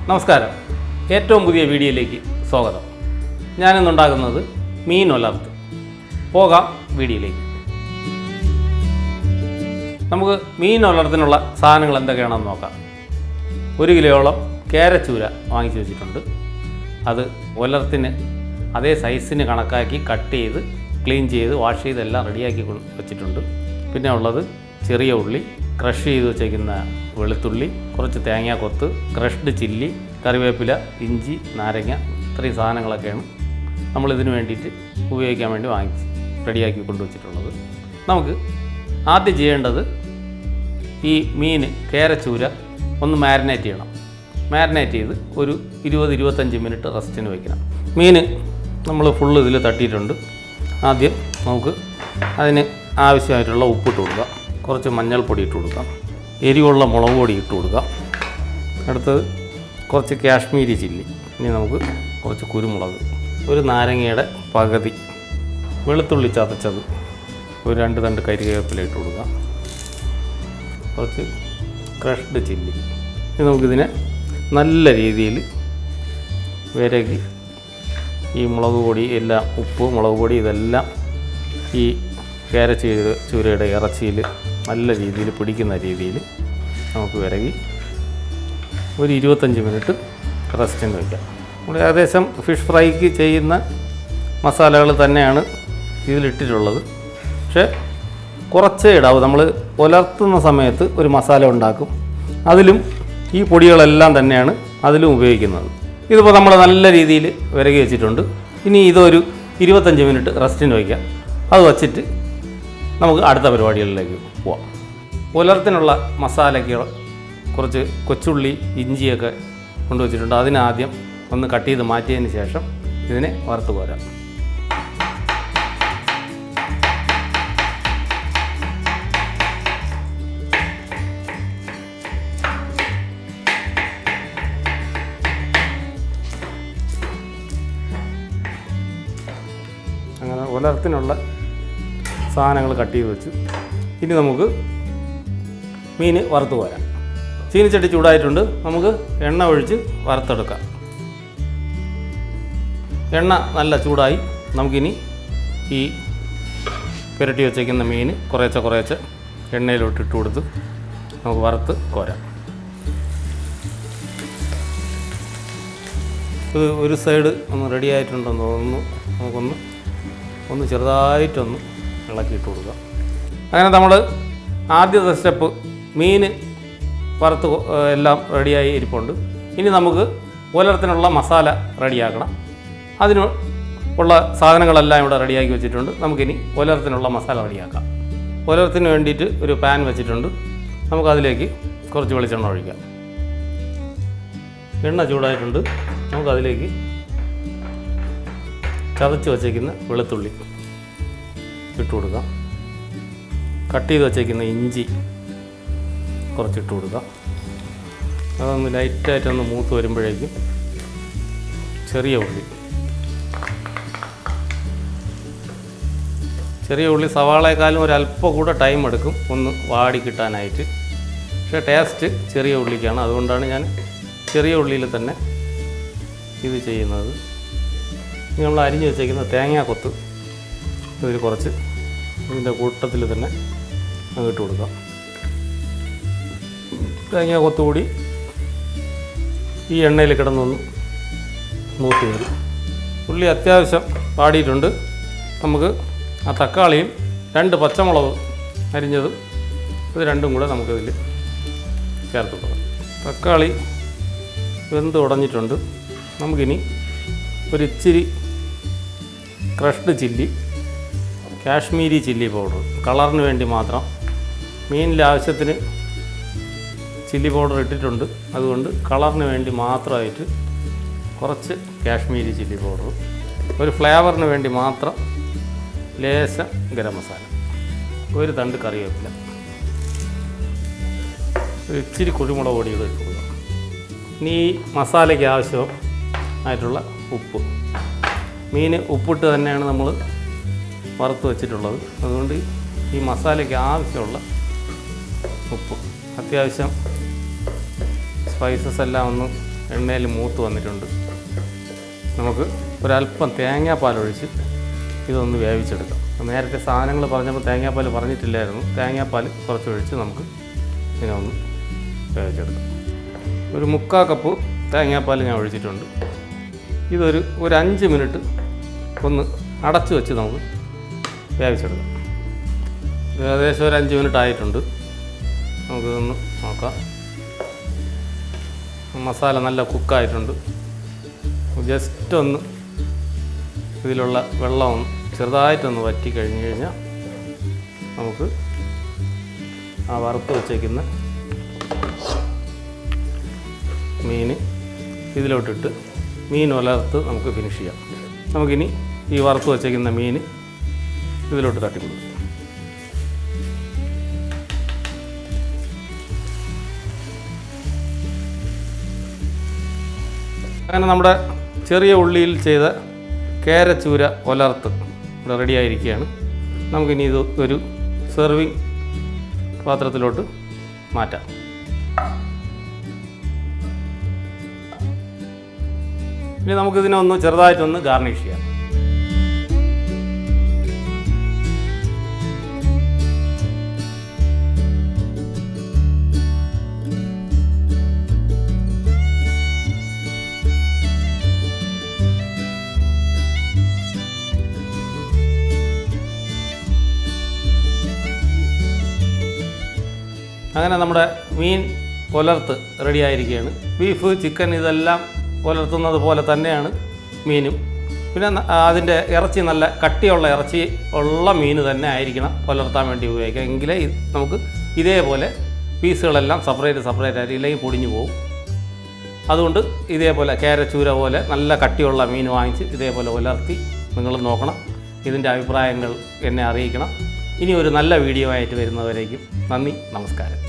നമസ്കാരം, ഏറ്റവും പുതിയ വീഡിയോയിലേക്ക് സ്വാഗതം. ഞാനിന്നുണ്ടാക്കുന്നത് മീൻ ഉലർത്ത്. പോകാം വീഡിയോയിലേക്ക്. നമുക്ക് മീൻ ഉലർത്തിനുള്ള സാധനങ്ങൾ എന്തൊക്കെയാണെന്ന് നോക്കാം. 1 കിലോയോളം കേരച്ചൂര വാങ്ങിച്ചു വെച്ചിട്ടുണ്ട്. അത് ഉലർത്തിന് അതേ സൈസിന് കണക്കാക്കി കട്ട് ചെയ്ത് ക്ലീൻ ചെയ്ത് വാഷ് ചെയ്തെല്ലാം റെഡിയാക്കി വെച്ചിട്ടുണ്ട്. പിന്നെ ഉള്ളത് ചെറിയ ഉള്ളി, ക്രഷ് ചെയ്ത് വെച്ചേക്കുന്ന വെളുത്തുള്ളി, കുറച്ച് തേങ്ങാക്കൊത്ത്, ക്രഷ്ഡ് ചില്ലി, കറിവേപ്പില, ഇഞ്ചി, നാരങ്ങ, ഇത്രയും സാധനങ്ങളൊക്കെയാണ് നമ്മളിതിന് വേണ്ടിയിട്ട് ഉപയോഗിക്കാൻ വേണ്ടി വാങ്ങിച്ച് റെഡിയാക്കി കൊണ്ടുവച്ചിട്ടുള്ളത്. നമുക്ക് ആദ്യം ചെയ്യേണ്ടത് ഈ മീൻ കേരച്ചൂര ഒന്ന് മാരിനേറ്റ് ചെയ്യണം. മാരിനേറ്റ് ചെയ്ത് ഒരു 20-25 മിനിറ്റ് റെസ്റ്റിന് വയ്ക്കണം. മീൻ നമ്മൾ ഫുള്ള് ഇതിൽ തട്ടിയിട്ടുണ്ട്. ആദ്യം നമുക്ക് അതിന് ആവശ്യമായിട്ടുള്ള ഉപ്പിട്ട് കൊടുക്കാം, കുറച്ച് മഞ്ഞൾപ്പൊടി ഇട്ട് കൊടുക്കാം, എരിവുള്ള മുളക് പൊടി ഇട്ട് കൊടുക്കാം, അടുത്തത് കുറച്ച് കാശ്മീരി ചില്ലി, ഇനി നമുക്ക് കുറച്ച് കുരുമുളക്, ഒരു നാരങ്ങയുടെ പകുതി, വെളുത്തുള്ളി ചതച്ചത്, ഒരു 2 തണ്ട് കരിവേപ്പില ഇട്ട് കൊടുക്കാം, കുറച്ച് ക്രഷ്ഡ് ചില്ലി. ഇനി നമുക്കിതിനെ നല്ല രീതിയിൽ വിരകി ഈ മുളക് പൊടി എല്ലാം, ഉപ്പ്, മുളക് പൊടി ഇതെല്ലാം ഈ കേരച്ചൂരയുടെ ഇറച്ചിയിൽ നല്ല രീതിയിൽ പിടിക്കുന്ന രീതിയിൽ നമുക്ക് വിരകി ഒരു 25 മിനിറ്റ് റെസ്റ്റിന് വയ്ക്കാം. നമ്മൾ ഏകദേശം ഫിഷ് ഫ്രൈക്ക് ചെയ്യുന്ന മസാലകൾ തന്നെയാണ് ഇതിലിട്ടിട്ടുള്ളത്. പക്ഷേ കുറച്ചേ ഇടാവൂ. നമ്മൾ ഉലർത്തുന്ന സമയത്ത് ഒരു മസാല ഉണ്ടാക്കും, അതിലും ഈ പൊടികളെല്ലാം തന്നെയാണ് അതിലും ഉപയോഗിക്കുന്നത്. ഇതിപ്പോൾ നമ്മൾ നല്ല രീതിയിൽ വിരകി വെച്ചിട്ടുണ്ട്. ഇനി ഇതൊരു 25 മിനിറ്റ് റെസ്റ്റിന് വയ്ക്കാം. അത് വച്ചിട്ട് നമുക്ക് അടുത്ത പരിപാടികളിലേക്ക് പോവാം. ഉലർത്തിനുള്ള മസാലയ്ക്ക് കുറച്ച് കൊച്ചുള്ളി, ഇഞ്ചിയൊക്കെ കൊണ്ടുവച്ചിട്ടുണ്ട്. അതിനാദ്യം ഒന്ന് കട്ട് ചെയ്ത് മാറ്റിയതിന് ശേഷം ഇതിനെ വറുത്ത് കോരാം. അങ്ങനെ ഉലർത്തിനുള്ള സാധനങ്ങൾ കട്ട് ചെയ്ത് വെച്ചു. ഇനി നമുക്ക് മീൻ വറുത്ത് കോരാം. ചീനിച്ചട്ടി ചൂടായിട്ടുണ്ട്. നമുക്ക് എണ്ണ ഒഴിച്ച് വറുത്തെടുക്കാം. എണ്ണ നല്ല ചൂടായി. നമുക്കിനി ഈ പുരട്ടി വെച്ചേക്കുന്ന മീൻ കുറേശ്ശെ എണ്ണയിലോട്ടിട്ട് കൊടുത്ത് നമുക്ക് വറുത്ത് കോരാം. ഇത് ഒരു സൈഡ് ഒന്ന് റെഡി ആയിട്ടുണ്ടെന്ന് തോന്നുന്നു. നമുക്കൊന്ന് ചെറുതായിട്ടൊന്ന് ഇളക്കിയിട്ട് കൊടുക്കുക. അങ്ങനെ നമ്മൾ ആദ്യത്തെ സ്റ്റെപ്പ് മീൻ വറുത്ത് എല്ലാം റെഡിയായി ഇരിപ്പുണ്ട്. ഇനി നമുക്ക് ഉലർത്തിനുള്ള മസാല റെഡിയാക്കണം. അതിന് ഉള്ള സാധനങ്ങളെല്ലാം ഇവിടെ റെഡിയാക്കി വെച്ചിട്ടുണ്ട്. നമുക്കിനി ഉലർത്തിനുള്ള മസാല റെഡിയാക്കാം. ഉലർത്തിന് വേണ്ടിയിട്ട് ഒരു പാൻ വെച്ചിട്ടുണ്ട്. നമുക്കതിലേക്ക് കുറച്ച് വെളിച്ചെണ്ണ ഒഴിക്കാം. എണ്ണ ചൂടായിട്ടുണ്ട്. നമുക്കതിലേക്ക് ചതച്ച് വച്ചേക്കുന്ന വെളുത്തുള്ളി ഇട്ട് കൊടുക്കാം. കട്ട് ചെയ്ത് വച്ചേക്കുന്ന ഇഞ്ചി കുറച്ചിട്ട് കൊടുക്കാം. അതൊന്ന് ലൈറ്റായിട്ടൊന്ന് മൂത്ത് വരുമ്പോഴേക്കും ചെറിയ ഉള്ളി സവാളയെക്കാളും ഒരല്പം കൂടെ ടൈം എടുക്കും ഒന്ന് വാടി കിട്ടാനായിട്ട്. പക്ഷേ ടേസ്റ്റ് ചെറിയ ഉള്ളിക്കാണ്. അതുകൊണ്ടാണ് ഞാൻ ചെറിയ ഉള്ളിയിൽ തന്നെ ഇത് ചെയ്യുന്നത്. ഇനി നമ്മൾ അരിഞ്ഞ് വെച്ചേക്കുന്ന തേങ്ങാക്കൊത്ത് ഇതിൽ കുറച്ച് ഇതിൻ്റെ കൂട്ടത്തിൽ തന്നെ ഇട്ട് കൊടുക്കാം. തേങ്ങാക്കൊത്ത് കൂടി ഈ എണ്ണയിൽ കിടന്നൊന്ന് മൂത്ത് വരും. ഉള്ളി അത്യാവശ്യം വാടിയിട്ടുണ്ട്. നമുക്ക് ആ തക്കാളിയും 2 പച്ചമുളക് അരിഞ്ഞതും ഇത് രണ്ടും കൂടെ നമുക്കിതിൽ ചേർത്ത് കൊടുക്കാം. തക്കാളി വെന്ത് ഉടഞ്ഞിട്ടുണ്ട്. നമുക്കിനി ഒരു ഇച്ചിരി crushed chilli, Kashmiri chilli powder, കളറിന് വേണ്ടി മാത്രം. മീനിൽ ആവശ്യത്തിന് ചില്ലി പൗഡർ ഇട്ടിട്ടുണ്ട്. അതുകൊണ്ട് കളറിന് വേണ്ടി മാത്രമായിട്ട് കുറച്ച് കാശ്മീരി ചില്ലി പൗഡർ, ഒരു ഫ്ലേവറിന് വേണ്ടി മാത്രം ലേശം ഗരം മസാല, ഒരു തണ്ട് കറിവേപ്പില, ഒരു ഇച്ചിരി കുരുമുളക് പൊടി ഇട്ട് കൊടുക്കാം. ഇനി ഈ മസാലയ്ക്ക് ആവശ്യമായിട്ടുള്ള ഉപ്പ്. മീൻ ഉപ്പിട്ട് തന്നെയാണ് നമ്മൾ വറുത്ത് വെച്ചിട്ടുള്ളത്. അതുകൊണ്ട് ഈ മസാലയ്ക്ക് ആവശ്യമുള്ള ഉപ്പ്, അത്യാവശ്യം സ്പൈസസ് എല്ലാം ഒന്ന് എണ്ണയിൽ മൂത്ത് വന്നിട്ടുണ്ട്. നമുക്ക് ഒരല്പം തേങ്ങാപ്പാലൊഴിച്ച് ഇതൊന്ന് വേവിച്ചെടുക്കാം. നേരത്തെ സാധനങ്ങൾ പറഞ്ഞപ്പോൾ തേങ്ങാപ്പാൽ പറഞ്ഞിട്ടില്ലായിരുന്നു. തേങ്ങാപ്പാൽ കുറച്ചൊഴിച്ച് നമുക്ക് ഇതിനെ ഒന്ന് വേവിച്ചെടുക്കാം. ഒരു 3/4 കപ്പ് തേങ്ങാപ്പാൽ ഞാൻ ഒഴിച്ചിട്ടുണ്ട്. ഇതൊരു 5 മിനിറ്റ് ഒന്ന് അടച്ച് വെച്ച് നമുക്ക് വേവിച്ചെടുക്കാം. ഏകദേശം ഒരു 5 മിനിറ്റ് ആയിട്ടുണ്ട്. നമുക്കിതൊന്ന് നോക്കാം. മസാല നല്ല കുക്കായിട്ടുണ്ട്. ജസ്റ്റ് ഒന്ന് ഇതിലുള്ള വെള്ളം ചെറുതായിട്ടൊന്ന് വറ്റി കഴിഞ്ഞ് കഴിഞ്ഞാൽ നമുക്ക് ആ വറുത്ത് വച്ചേക്കുന്ന മീൻ ഇതിലോട്ടിട്ട് മീൻ ഉലർത്ത് നമുക്ക് ഫിനിഷ് ചെയ്യാം. നമുക്കിനി ഈ വറുത്ത് വച്ചേക്കുന്ന മീൻ ഇതിലോട്ട് തട്ടിക്കൊടുക്കും. അങ്ങനെ നമ്മുടെ ചെറിയ ഉള്ളിയിൽ ചെയ്ത കേരച്ചൂര ഉലർത്ത് ഇവിടെ റെഡിയായിരിക്കുകയാണ്. നമുക്കിനി ഇത് ഒരു സെർവിങ് പാത്രത്തിലോട്ട് മാറ്റാം. ഇനി നമുക്കിതിനെ ഒന്ന് ചെറുതായിട്ടൊന്ന് ഗാർണിഷ് ചെയ്യാം. അങ്ങനെ നമ്മുടെ മീൻ പുലർത്ത് റെഡിയായിരിക്കുകയാണ്. ബീഫ്, ചിക്കൻ ഇതെല്ലാം പുലർത്തുന്നത് പോലെ തന്നെയാണ് മീനും. പിന്നെ അതിൻ്റെ ഇറച്ചി നല്ല കട്ടിയുള്ള ഇറച്ചി ഉള്ള മീൻ തന്നെ ആയിരിക്കണം പുലർത്താൻ വേണ്ടി ഉപയോഗിക്കുക. എങ്കിലേ നമുക്ക് ഇതേപോലെ പീസുകളെല്ലാം സെപ്പറേറ്റ് ആയിട്ട് ഇല്ലെങ്കിൽ പൊടിഞ്ഞു പോകും. അതുകൊണ്ട് ഇതേപോലെ കേരച്ചൂര പോലെ നല്ല കട്ടിയുള്ള മീൻ വാങ്ങിച്ച് ഇതേപോലെ പുലർത്തി നിങ്ങൾ നോക്കണം. ഇതിൻ്റെ അഭിപ്രായങ്ങൾ എന്നെ അറിയിക്കണം. ഇനി ഒരു നല്ല വീഡിയോ ആയിട്ട് വരുന്നവരേക്കും നന്ദി, നമസ്കാരം.